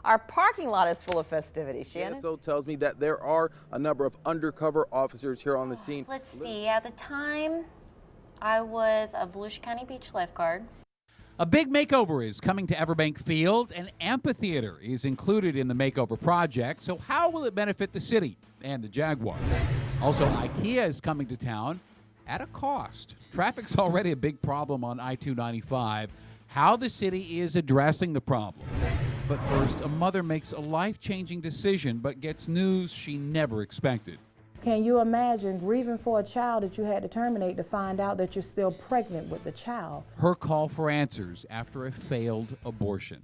our parking lot is full of festivities. Shannon? So tells me that there are a number of undercover officers here on the scene. Let's see, at the time, I was a Volusia County Beach lifeguard. A big makeover is coming to Everbank Field. An amphitheater is included in the makeover project. So how will it benefit the city and the Jaguars? Also, IKEA is coming to town at a cost. Traffic's already a big problem on I-295. How the city is addressing the problem. But first, a mother makes a life-changing decision but gets news she never expected. Can you imagine grieving for a child that you had to terminate to find out that you're still pregnant with the child? Her call for answers after a failed abortion.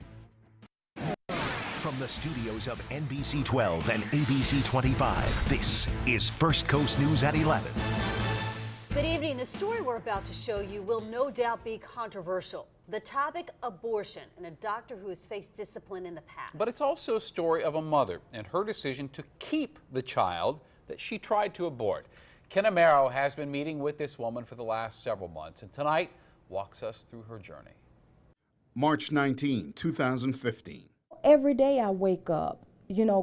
From the studios of NBC 12 and ABC 25, this is First Coast News at 11. Good evening. The story we're about to show you will no doubt be controversial. The topic, abortion, and a doctor who has faced discipline in the past. But it's also a story of a mother and her decision to keep the child that she tried to abort. Ken Amaro has been meeting with this woman for the last several months, and tonight walks us through her journey. March 19, 2015. Every day I wake up,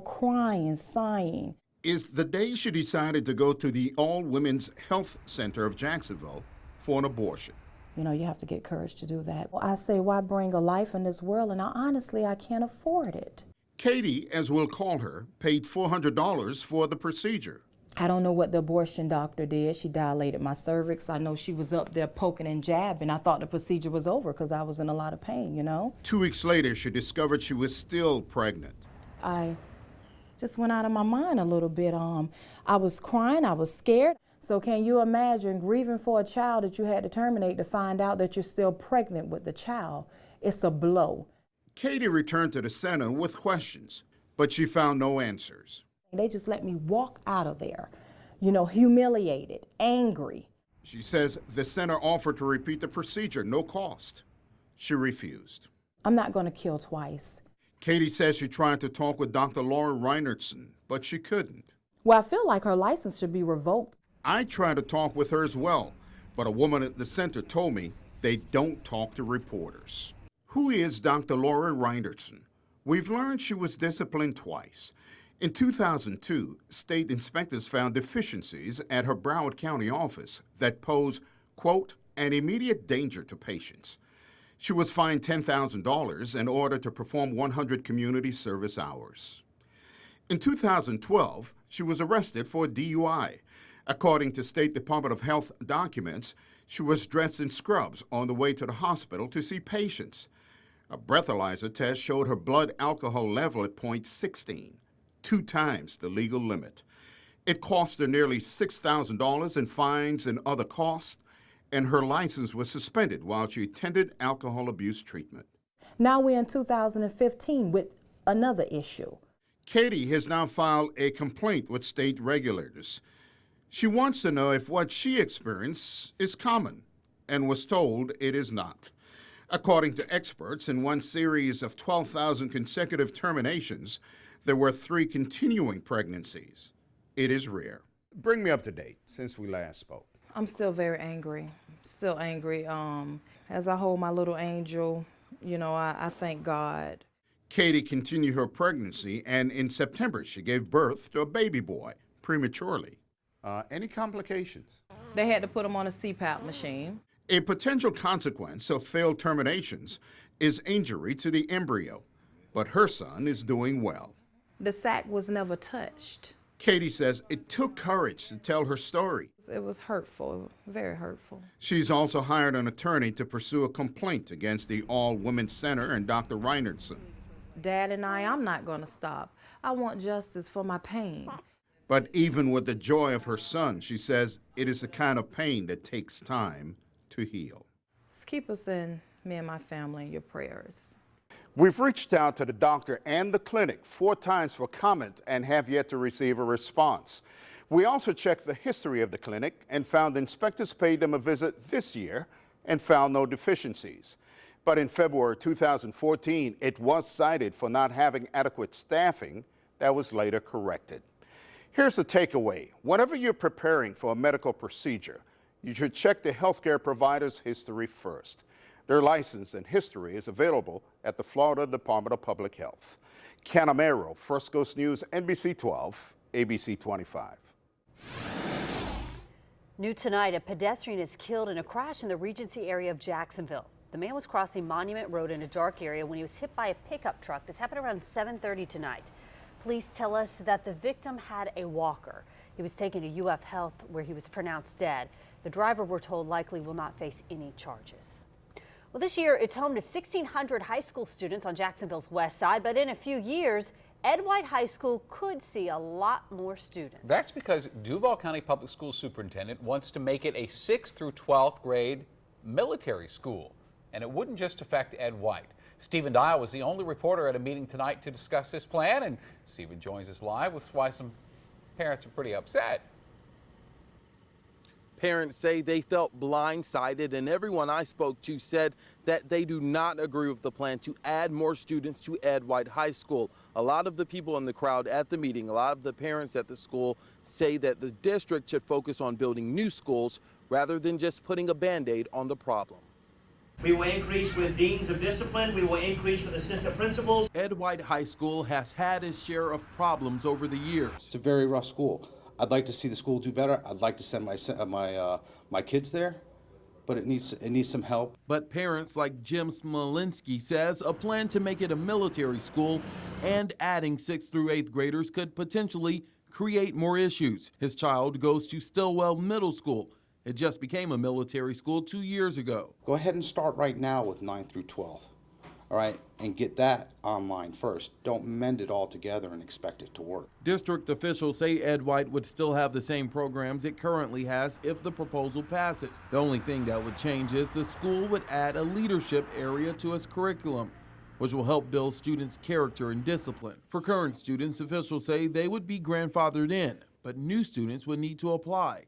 crying, sighing. Is the day she decided to go to the All-Women's Health Center of Jacksonville for an abortion. You have to get courage to do that. I say, why bring a life in this world? And honestly, I can't afford it. Katie, as we'll call her, paid $400 for the procedure. I don't know what the abortion doctor did. She dilated my cervix. I know she was up there poking and jabbing. I thought the procedure was over because I was in a lot of pain, 2 weeks later, she discovered she was still pregnant. I just went out of my mind a little bit. I was crying. I was scared. So can you imagine grieving for a child that you had to terminate to find out that you're still pregnant with the child? It's a blow. Katie returned to the center with questions, but she found no answers. They just let me walk out of there, humiliated, angry. She says the center offered to repeat the procedure, no cost. She refused. I'm not going to kill twice. Katie says she tried to talk with Dr. Laura Reinertson, but she couldn't. Well, I feel like her license should be revoked. I tried to talk with her as well, but a woman at the center told me they don't talk to reporters. Who is Dr. Laura Reinertson? We've learned she was disciplined twice. In 2002, state inspectors found deficiencies at her Broward County office that pose, quote, an immediate danger to patients. She was fined $10,000 in order to perform 100 community service hours. In 2012, she was arrested for a DUI. According to State Department of Health documents, she was dressed in scrubs on the way to the hospital to see patients. A breathalyzer test showed her blood alcohol level at .16, 2 times the legal limit. It cost her nearly $6,000 in fines and other costs, and her license was suspended while she attended alcohol abuse treatment. Now we're in 2015 with another issue. Katie has now filed a complaint with state regulators. She wants to know if what she experienced is common, and was told it is not. According to experts, in one series of 12,000 consecutive terminations, there were 3 continuing pregnancies. It is rare. Bring me up to date since we last spoke. I'm still very angry, still angry. As I hold my little angel, I thank God. Katie continued her pregnancy, and in September, she gave birth to a baby boy prematurely. Any complications? They had to put him on a CPAP machine. A potential consequence of failed terminations is injury to the embryo, but her son is doing well. The sac was never touched. Katie says it took courage to tell her story. It was hurtful, very hurtful. She's also hired an attorney to pursue a complaint against the All-Women's Center and Dr. Reinertson. Dad and I'm not going to stop. I want justice for my pain. But even with the joy of her son, she says it is the kind of pain that takes time to heal. Just keep us in, me and my family, in your prayers. We've reached out to the doctor and the clinic 4 times for comment and have yet to receive a response. We also checked the history of the clinic and found inspectors paid them a visit this year and found no deficiencies. But in February 2014, it was cited for not having adequate staffing that was later corrected. Here's the takeaway. Whenever you're preparing for a medical procedure, you should check the healthcare provider's history first. Their license and history is available at the Florida Department of Public Health. Ken Amaro, First Coast News, NBC 12, ABC 25. New tonight, a pedestrian is killed in a crash in the Regency area of Jacksonville. The man was crossing Monument Road in a dark area when he was hit by a pickup truck. This happened around 7:30 tonight. Police tell us that the victim had a walker. He was taken to UF Health where he was pronounced dead. The driver, we're told, likely will not face any charges. Well, this year it's home to 1,600 high school students on Jacksonville's west side, but in a few years, Ed White High School could see a lot more students. That's because Duval County Public Schools Superintendent wants to make it a 6th through 12th grade military school. And it wouldn't just affect Ed White. Stephen Dial was the only reporter at a meeting tonight to discuss this plan, and Stephen joins us live with why some parents are pretty upset. Parents say they felt blindsided, and everyone I spoke to said that they do not agree with the plan to add more students to Ed White High School. A lot of the people in the crowd at the meeting, a lot of the parents at the school say that the district should focus on building new schools rather than just putting a Band-Aid on the problem. We will increase with deans of discipline. We will increase with assistant principals. Ed White High School has had its share of problems over the years. It's a very rough school. I'd like to see the school do better. I'd like to send my kids there, but it needs some help. But parents like Jim Smolinski says a plan to make it a military school and adding 6th through 8th graders could potentially create more issues. His child goes to Stillwell Middle School. It just became a military school 2 years ago. Go ahead and start right now with 9th through 12th, all right, and get that online first. Don't mend it all together and expect it to work. District officials say Ed White would still have the same programs it currently has if the proposal passes. The only thing that would change is the school would add a leadership area to its curriculum, which will help build students' character and discipline. For current students, officials say they would be grandfathered in, but new students would need to apply.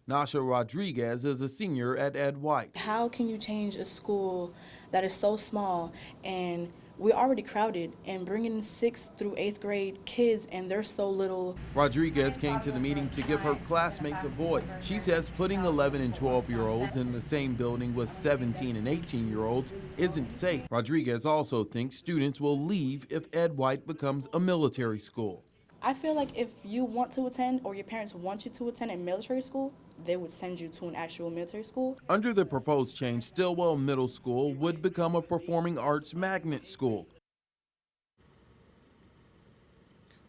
Nasha Rodriguez is a senior at Ed White. How can you change a school that is so small and we're already crowded, and bringing 6th through 8th grade kids and they're so little? Rodriguez came to the meeting to give her classmates a voice. She says putting 11 and 12-year-olds in the same building with 17 and 18-year-olds isn't safe. Rodriguez also thinks students will leave if Ed White becomes a military school. I feel like if you want to attend or your parents want you to attend a military school, they would send you to an actual military school. Under the proposed change, Stillwell Middle School would become a performing arts magnet school.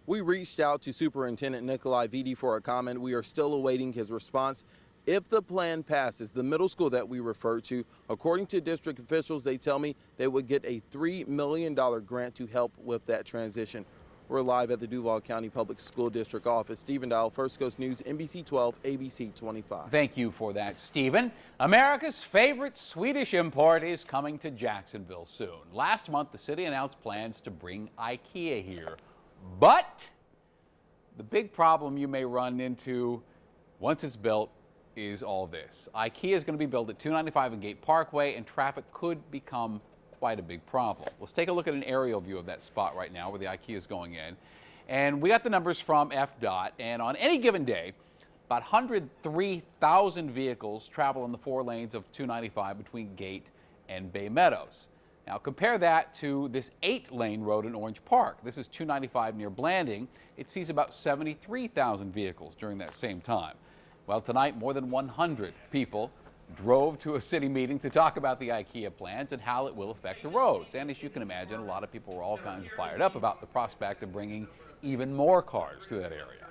We reached out to Superintendent Nikolai Vitti for a comment. We are still awaiting his response. If the plan passes, the middle school that we refer to, according to district officials, they tell me they would get a $3 million grant to help with that transition. We're live at the Duval County Public School District office. Stephen Dial, First Coast News, NBC 12, ABC 25. Thank you for that, Stephen. America's favorite Swedish import is coming to Jacksonville soon. Last month, the city announced plans to bring IKEA here. But the big problem you may run into once it's built is all this. IKEA is going to be built at 295 and Gate Parkway, and traffic could become quite a big problem. Let's take a look at an aerial view of that spot right now where the IKEA is going in. And we got the numbers from FDOT, and on any given day, about 103,000 vehicles travel in the 4 lanes of 295 between Gate and Bay Meadows. Now compare that to this 8-lane road in Orange Park. This is 295 near Blanding. It sees about 73,000 vehicles during that same time. Well, tonight, more than 100 people drove to a city meeting to talk about the IKEA plans and how it will affect the roads. And as you can imagine, a lot of people were all kinds of fired up about the prospect of bringing even more cars to that area.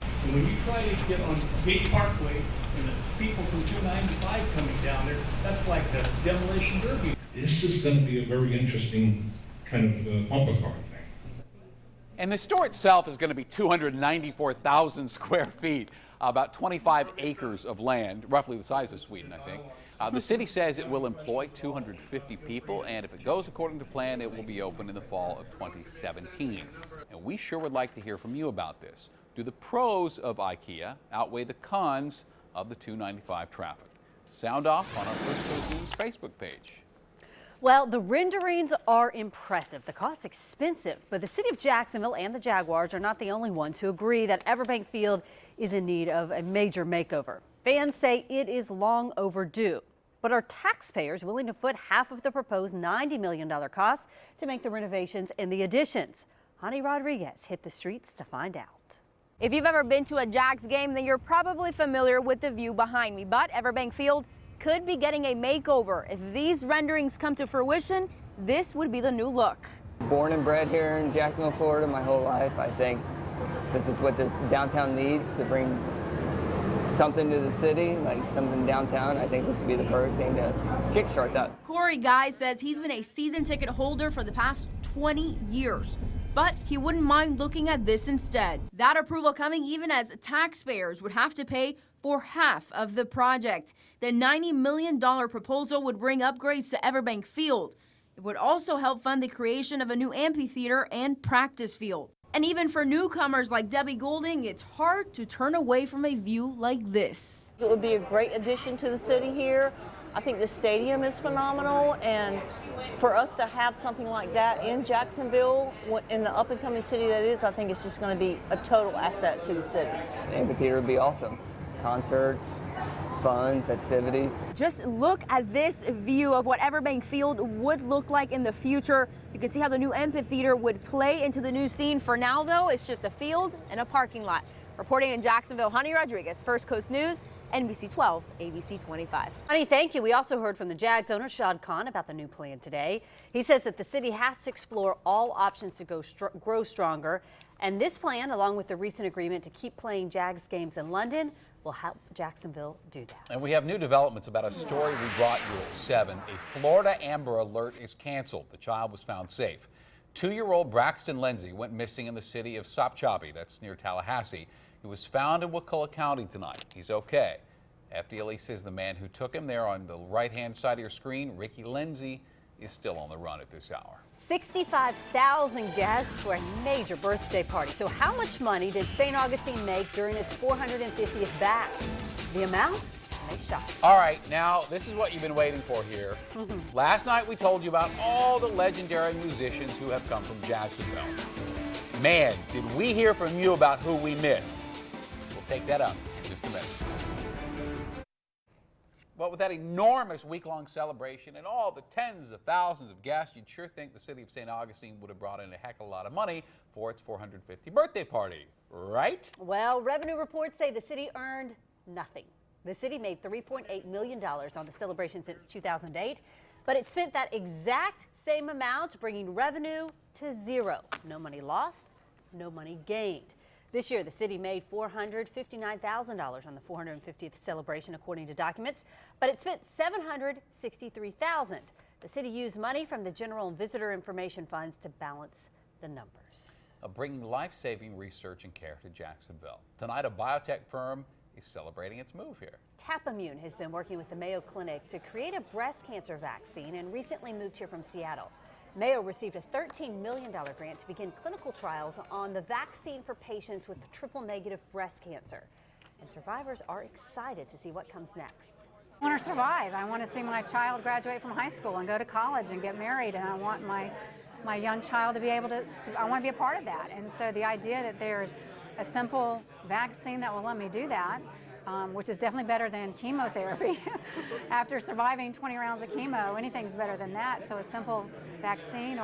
And when you try to get on Gate Parkway and the people from 295 coming down there, that's like the demolition derby. This is going to be a very interesting kind of bumper car thing. And the store itself is going to be 294,000 square feet, about 25 acres of land, roughly the size of Sweden, I think. The city says it will employ 250 people, and if it goes according to plan, it will be open in the fall of 2017. And we sure would like to hear from you about this. Do the pros of IKEA outweigh the cons of the 295 traffic? Sound off on our First Coast News Facebook page. Well, the renderings are impressive. The cost's expensive, but the city of Jacksonville and the Jaguars are not the only ones who agree that Everbank Field is in need of a major makeover. Fans say it is long overdue. But are taxpayers willing to foot half of the proposed $90 million cost to make the renovations and the additions? Hani Rodriguez hit the streets to find out. If you've ever been to a Jacks game, then you're probably familiar with the view behind me. But Everbank Field could be getting a makeover. If these renderings come to fruition, this would be the new look. Born and bred here in Jacksonville, Florida my whole life. I think this is what this downtown needs to bring something to the city, like something downtown. I think this would be the perfect thing to kickstart that. Corey Guy says he's been a season ticket holder for the past 20 years. But he wouldn't mind looking at this instead. That approval coming even as taxpayers would have to pay for half of the project. The $90 million proposal would bring upgrades to Everbank Field. It would also help fund the creation of a new amphitheater and practice field. And even for newcomers like Debbie Golding, it's hard to turn away from a view like this. It would be a great addition to the city here. I think the stadium is phenomenal, and for us to have something like that in Jacksonville, in the up-and-coming city that is, I think it's just going to be a total asset to the city. The amphitheater would be awesome. Concerts, fun, festivities. Just look at this view of what Everbank Field would look like in the future. You can see how the new amphitheater would play into the new scene. For now, though, it's just a field and a parking lot. Reporting in Jacksonville, Hani Rodriguez, First Coast News, NBC 12, ABC 25. Honey, thank you. We also heard from the Jags owner, Shad Khan, about the new plan today. He says that the city has to explore all options to grow stronger. And this plan, along with the recent agreement to keep playing Jags games in London, will help Jacksonville do that. And we have new developments about a story we brought you at 7. A Florida Amber Alert is canceled. The child was found safe. 2-year-old Braxton Lindsay went missing in the city of Sopchoppy, that's near Tallahassee. He was found in Wakulla County tonight. He's okay. FDLE says the man who took him there on the right-hand side of your screen, Ricky Lindsay, is still on the run at this hour. 65,000 guests for a major birthday party. So how much money did St. Augustine make during its 450th batch? The amount? They shot. All right, now this is what you've been waiting for here. Last night we told you about all the legendary musicians who have come from Jacksonville. Man, did we hear from you about who we missed? We'll take that up in just a minute. Well, with that enormous week-long celebration and all the tens of thousands of guests, you'd sure think the city of St. Augustine would have brought in a heck of a lot of money for its 450th birthday party, right? Well, revenue reports say the city earned nothing. The city made $3.8 million on the celebration since 2008, but it spent that exact same amount, bringing revenue to zero. No money lost, no money gained. This year, the city made $459,000 on the 450th celebration, according to documents, but it spent $763,000. The city used money from the general and visitor information funds to balance the numbers. Bringing life-saving research and care to Jacksonville. Tonight, a biotech firm is celebrating its move here. Tapimmune has been working with the Mayo Clinic to create a breast cancer vaccine and recently moved here from Seattle. Mayo received a $13 million grant to begin clinical trials on the vaccine for patients with triple-negative breast cancer. And survivors are excited to see what comes next. I want to survive. I want to see my child graduate from high school and go to college and get married, and I want my young child to be able to I want to be a part of that. And so the idea that there's a simple vaccine that will let me do that, which is definitely better than chemotherapy. After surviving 20 rounds of chemo, anything's better than that. So a simple vaccine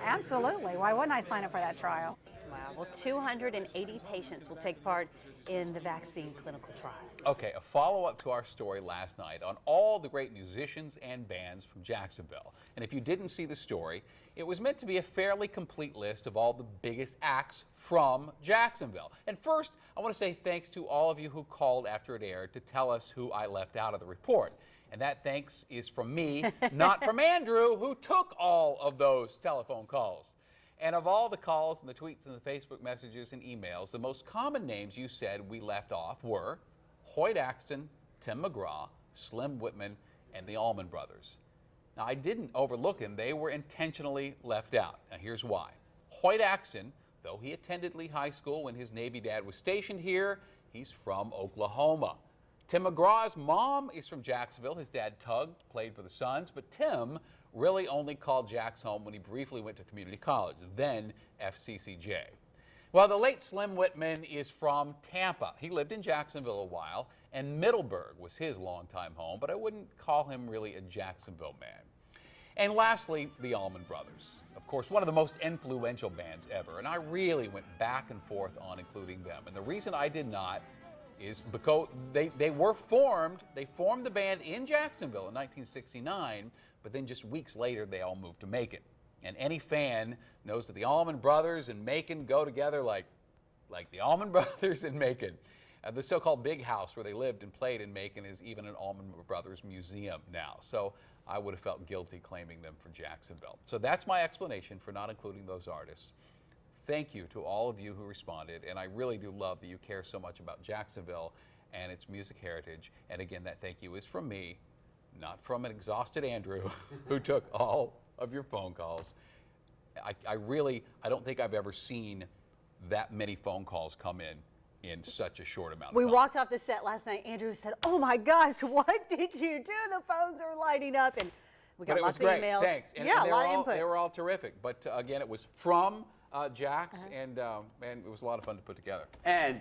absolutely. Why wouldn't I sign up for that trial? Wow. Well, 280 patients will take part in the vaccine clinical trials. Okay, a follow-up to our story last night on all the great musicians and bands from Jacksonville. And if you didn't see the story, it was meant to be a fairly complete list of all the biggest acts from Jacksonville. And first, I want to say thanks to all of you who called after it aired to tell us who I left out of the report. And that thanks is from me, not from Andrew, who took all of those telephone calls. And of all the calls and the tweets and the Facebook messages and emails, the most common names you said we left off were Hoyt Axton, Tim McGraw, Slim Whitman, and the Allman Brothers. Now, I didn't overlook them. They were intentionally left out. Now, here's why. Hoyt Axton, though he attended Lee High School when his Navy dad was stationed here, he's from Oklahoma. Tim McGraw's mom is from Jacksonville. His dad, Tug, played for the Suns, but Tim really only called Jax home when he briefly went to community college, then FCCJ. Well, the late Slim Whitman is from Tampa. He lived in Jacksonville a while, and Middleburg was his longtime home, but I wouldn't call him really a Jacksonville man. And lastly, the Allman Brothers. of course, one of the most influential bands ever, and I really went back and forth on including them. And the reason I did not is because they formed the band in Jacksonville in 1969, but then just weeks later they all moved to Macon. And any fan knows that the Allman Brothers and Macon go together like the Allman Brothers in Macon. The so-called big house where they lived and played in Macon is even an Allman Brothers museum now. So I would have felt guilty claiming them for Jacksonville. So that's my explanation for not including those artists. Thank you to all of you who responded, and I really do love that you care so much about Jacksonville and its music heritage. And again, that thank you is from me, not from an exhausted Andrew who took all of your phone calls. I don't think I've ever seen that many phone calls come in such a short amount of time. We walked off the set last night. Andrew said, "Oh my gosh, what did you do? The phones are lighting up." And we got lots of emails. Thanks. And, yeah, and a lot of input. They were all terrific. But again, it was from Jax, and it was a lot of fun to put together. And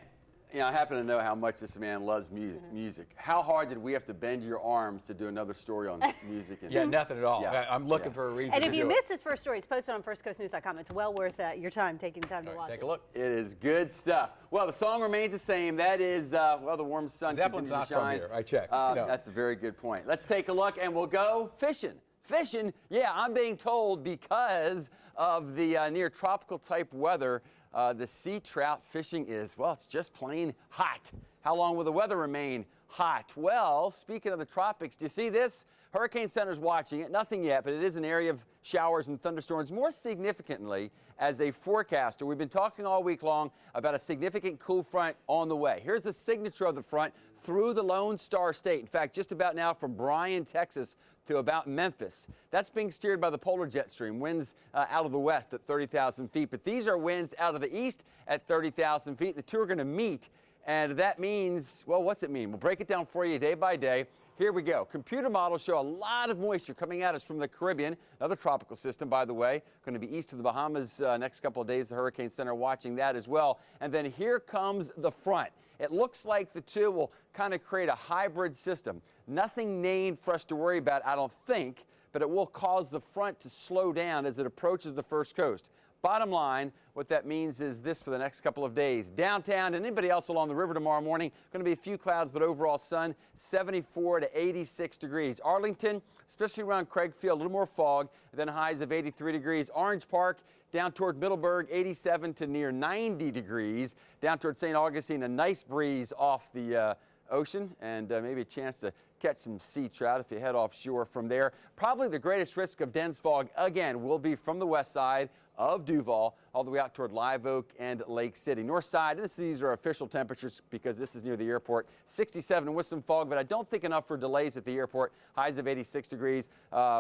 I happen to know how much this man loves music. How hard did we have to bend your arms to do another story on music? Yeah, nothing at all. Yeah. I'm looking for a reason and to if you missed this first story, it's posted on firstcoastnews.com. It's well worth your time, taking the time to watch it. Take a look. It is good stuff. Well, the song remains the same. That is, the warm sun Zeppelin's continues to not shine. from here. I checked. That's a very good point. Let's take a look, and we'll go fishing. Fishing, yeah, I'm being told because of the near tropical type weather, the sea trout fishing is, well, it's just plain hot. How long will the weather remain hot? Well, speaking of the tropics, do you see this? Hurricane Center's watching it. Nothing yet, but it is an area of showers and thunderstorms. More significantly, as a forecaster, we've been talking all week long about a significant cool front on the way. Here's the signature of the front through the Lone Star State. In fact, just about now from Bryan, Texas to about Memphis. That's being steered by the polar jet stream, winds out of the west at 30,000 feet. But these are winds out of the east at 30,000 feet. The two are going to meet, and that means, well, what's it mean? We'll break it down for you day by day. Here we go. Computer models show a lot of moisture coming at us from the Caribbean, another tropical system, by the way, going to be east of the Bahamas next couple of days. The Hurricane Center watching that as well. And then here comes the front. It looks like the two will kind of create a hybrid system. Nothing named for us to worry about, I don't think, but it will cause the front to slow down as it approaches the first coast. Bottom line, what that means is this for the next couple of days. Downtown and anybody else along the river tomorrow morning, going to be a few clouds, but overall sun, 74 to 86 degrees. Arlington, especially around Craig Field, a little more fog, then highs of 83 degrees. Orange Park, down toward Middleburg, 87 to near 90 degrees. Down toward St. Augustine, a nice breeze off the ocean, and maybe a chance to catch some sea trout if you head offshore from there. Probably the greatest risk of dense fog, again, will be from the west side of Duval all the way out toward Live Oak and Lake City. North side, these are official temperatures because this is near the airport, 67 with some fog, but I don't think enough for delays at the airport. Highs of 86 degrees,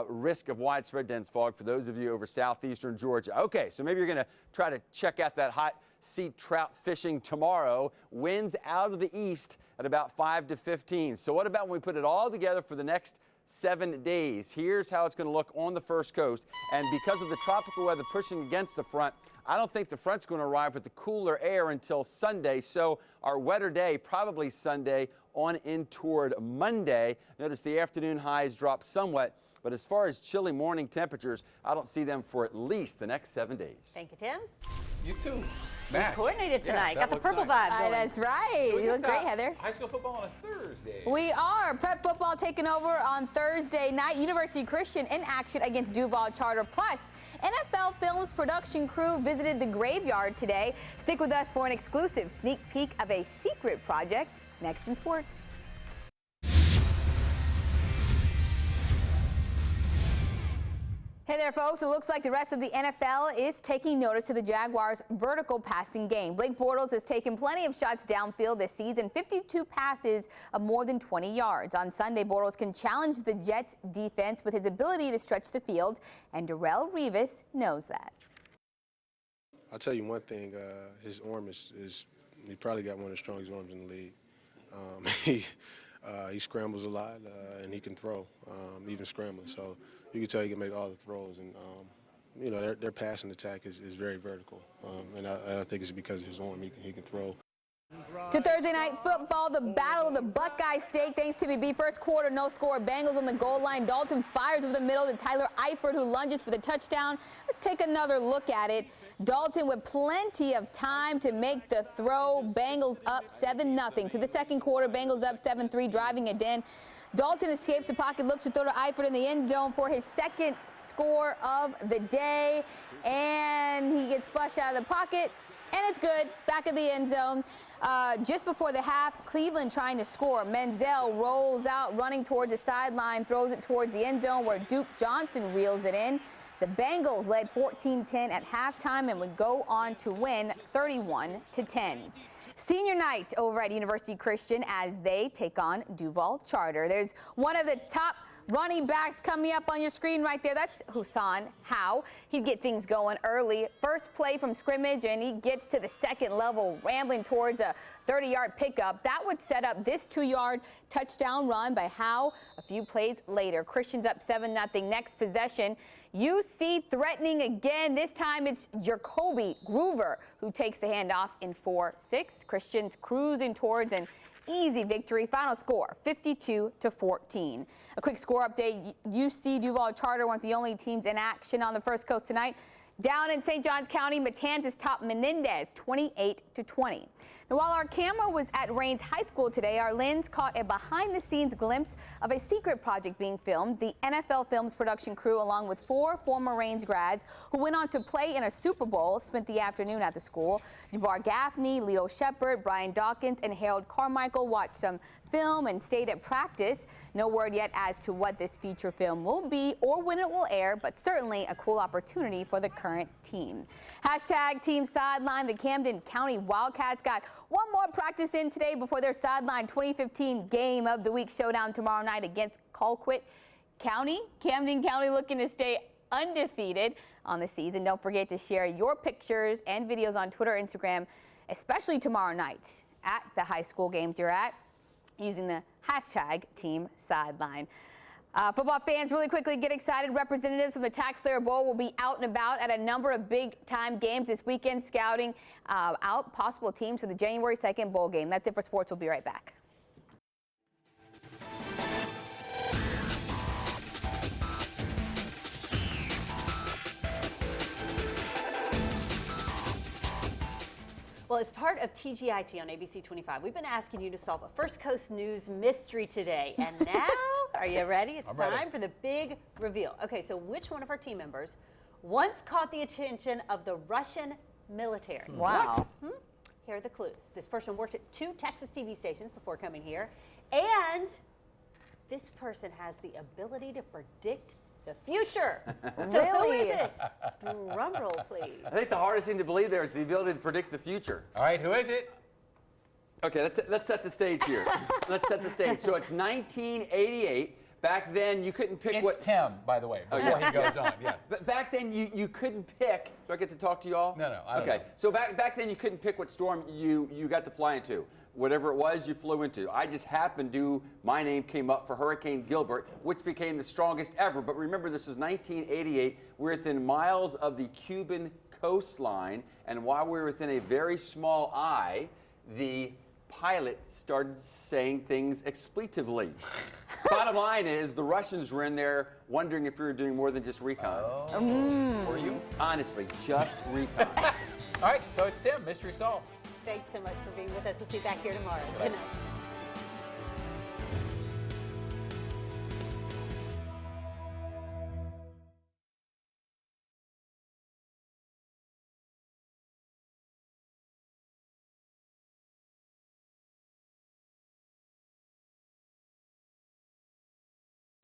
risk of widespread dense fog for those of you over southeastern Georgia. Okay, so maybe you're going to try to check out that hot sea trout fishing tomorrow. Winds out of the east at about 5 to 15. So what about when we put it all together for the next 7 days? Here's how it's going to look on the first coast. And because of the tropical weather pushing against the front, I don't think the front's going to arrive with the cooler air until Sunday. So our wetter day, probably Sunday on in toward Monday. Notice the afternoon highs drop somewhat. But as far as chilly morning temperatures, I don't see them for at least the next 7 days. Thank you, Tim. You too. Match. Coordinated tonight. Got the purple vibe going. That's right. You look great, Heather. High school football on a Thursday. We are. Prep football taking over on Thursday night. University Christian in action against Duval Charter. Plus, NFL Films production crew visited the graveyard today. Stick with us for an exclusive sneak peek of a secret project next in sports. Hey there, folks. It looks like the rest of the NFL is taking notice of the Jaguars' vertical passing game. Blake Bortles has taken plenty of shots downfield this season, 52 passes of more than 20 yards. On Sunday, Bortles can challenge the Jets' defense with his ability to stretch the field, and Darrelle Revis knows that. I'll tell you one thing, his arm is he probably got one of the strongest arms in the league. He scrambles a lot, and he can throw, even scrambling. So you can tell he can make all the throws. And, you know, their passing attack is very vertical. And I think it's because of his arm. He can throw. To Thursday night football, the battle of the Buckeye State. Thanks to BB. First quarter, no score. Bengals on the goal line. Dalton fires over the middle to Tyler Eifert, who lunges for the touchdown. Let's take another look at it. Dalton with plenty of time to make the throw. Bengals up 7-0. To the second quarter, Bengals up 7-3, driving it in. Dalton escapes the pocket, looks to throw to Eifert in the end zone for his second score of the day. And he gets flushed out of the pocket. And it's good, back of the end zone. Just before the half, Cleveland trying to score. Menzel rolls out, running towards the sideline, throws it towards the end zone where Duke Johnson reels it in. The Bengals led 14-10 at halftime and would go on to win 31-10. Senior night over at University Christian as they take on Duval Charter. There's one of the top running backs coming up on your screen right there. That's Hussein Howe. He'd get things going early. First play from scrimmage, and he gets to the second level, rambling towards a 30-yard pickup. That would set up this 2-yard touchdown run by Howe a few plays later. Christian's up 7-0. Next possession, UC threatening again. This time it's Jacoby Groover who takes the handoff in 4-6. Christian's cruising towards an easy victory. Final score, 52-14. A quick score update. UC Duval Charter, one of the only teams in action on the First Coast tonight. Down in St. Johns County, Matanzas topped Menendez 28-20. Now, while our camera was at Raines High School today, our lens caught a behind-the-scenes glimpse of a secret project being filmed. The NFL Films production crew, along with 4 former Raines grads who went on to play in a Super Bowl, spent the afternoon at the school. Jabbar Gaffney, Leo Shepard, Brian Dawkins, and Harold Carmichael watched some film and stayed at practice. No word yet as to what this feature film will be or when it will air, but certainly a cool opportunity for the current team. Hashtag Team Sideline. The Camden County Wildcats got one more practice in today before their Sideline 2015 Game of the Week showdown tomorrow night against Colquitt County. Camden County looking to stay undefeated on the season. Don't forget to share your pictures and videos on Twitter, Instagram, especially tomorrow night at the high school games you're at, using the hashtag Team Sideline. Football fans, really quickly get excited. Representatives from the Tax Slayer Bowl will be out and about at a number of big-time games this weekend, scouting out possible teams for the January 2nd bowl game. That's it for sports. We'll be right back. Well, as part of TGIT on ABC 25, we've been asking you to solve a First Coast News mystery today. And now, are you ready? It's time for the big reveal. Okay, so which one of our team members once caught the attention of the Russian military? Wow. What? Here are the clues. This person worked at 2 Texas TV stations before coming here. And this person has the ability to predict the future. So who is it? Drum roll, please. I think the hardest thing to believe there is the ability to predict the future. All right, who is it? Okay, let's set the stage here. Let's set the stage. So it's 1988. Back then, you couldn't pick It's Tim, by the way, before he goes on. Yeah. But back then, you couldn't pick. Do I get to talk to you all? No, I don't know. So back then, you couldn't pick what storm you got to fly into. Whatever it was, you flew into. I just happened to, my name came up for Hurricane Gilbert, which became the strongest ever. But remember, this was 1988. We're within miles of the Cuban coastline. And while we were within a very small eye, the pilot started saying things expletively. Bottom line is, the Russians were in there wondering if we were doing more than just recon. Were you? Honestly, just recon. All right, so it's Tim. Mystery solved. Thanks so much for being with us. We'll see you back here tomorrow. Good night.